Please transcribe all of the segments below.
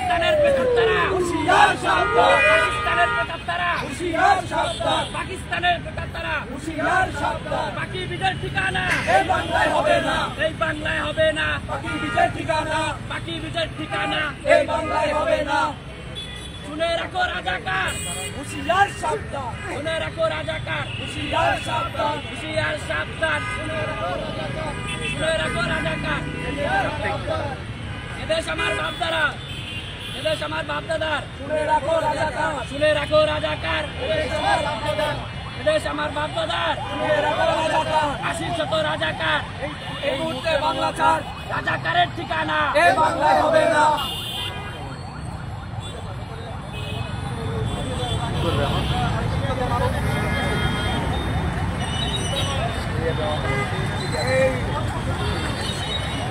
পাকিস্তানের প্রেতাত্মারা হুঁশিয়ার সাবধান, পাকিস্তানের প্রেতাত্মারা হুঁশিয়ার সাবধান, পাকিস্তানের প্রেতাত্মারা হুঁশিয়ার সাবধান। পাখি বীজের ঠিকানা এই বাংলায় হবে না, এই বাংলায় হবে না। পাখি বীজের ঠিকানা পাখি বীজের ঠিকানা এই বাংলায় হবে না। শুনে রাখো রাজাকার, হুঁশিয়ার সাবধান, শুনে রাখো রাজাকার, হুঁশিয়ার সাবধান, হুঁশিয়ার সাবধান, শুনে রাখো রাজাকার। এদেশ আমার বাপদারা, এদেশ আমার বাপদাদার, শুনে রাখো রাজাকার, শুনে রাখো রাজাকার। এদেশ আমার বাপদাদার, শুনে রাখো রাজাকার। 80 শত রাজাকার, এই মুহূর্তে বাংলা ছাড় রাজাকারের ঠিকানা এই বাংলায় হবে না।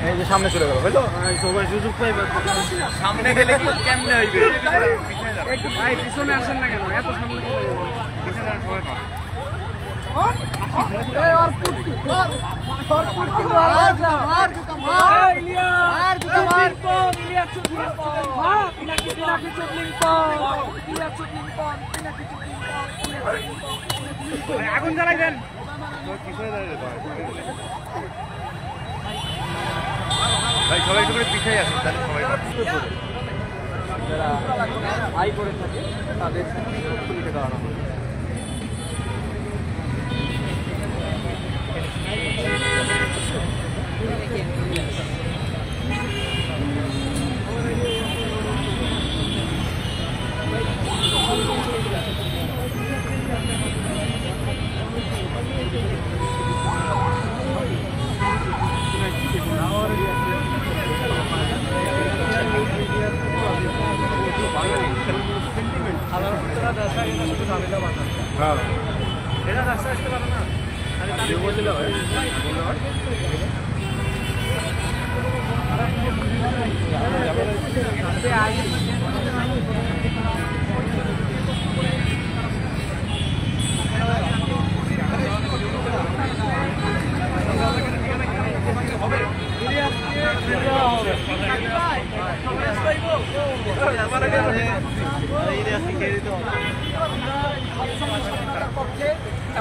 এই যে সামনে চলে গেল বুঝলো সবাই সুযোগ পাইবে সামনে গেলে কি কেমনে হইবে একটু ভাই পিছনে আসেন না কেন এত সামনে চলে যাবো পিছনে আর সবাই পাবে আগুন জ্বালাই দেন ভাই সবাই একটু করে পিছিয়ে আসুন তাহলে সবাই যারা আয় করে থাকে তাদের সুবিধা দেওয়া হবে এটা রাস্তা আসতে পারে না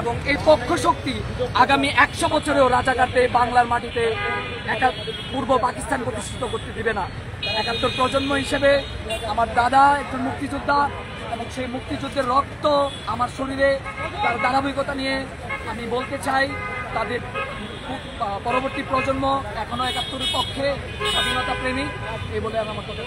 এবং এই পক্ষ শক্তি আগামী 100 বছরেও রাজাকারদের বাংলার মাটিতে পূর্ব পাকিস্তান প্রতিষ্ঠিত করতে দিবে না। 71 প্রজন্ম হিসেবে আমার দাদা একজন মুক্তিযোদ্ধা এবং সেই মুক্তিযুদ্ধের রক্ত আমার শরীরে তার ধারাবাহিকতা নিয়ে আমি বলতে চাই তাদের পরবর্তী প্রজন্ম এখনো 71-এর পক্ষে স্বাধীনতা প্রেমী এই বলে আমি আমার কথা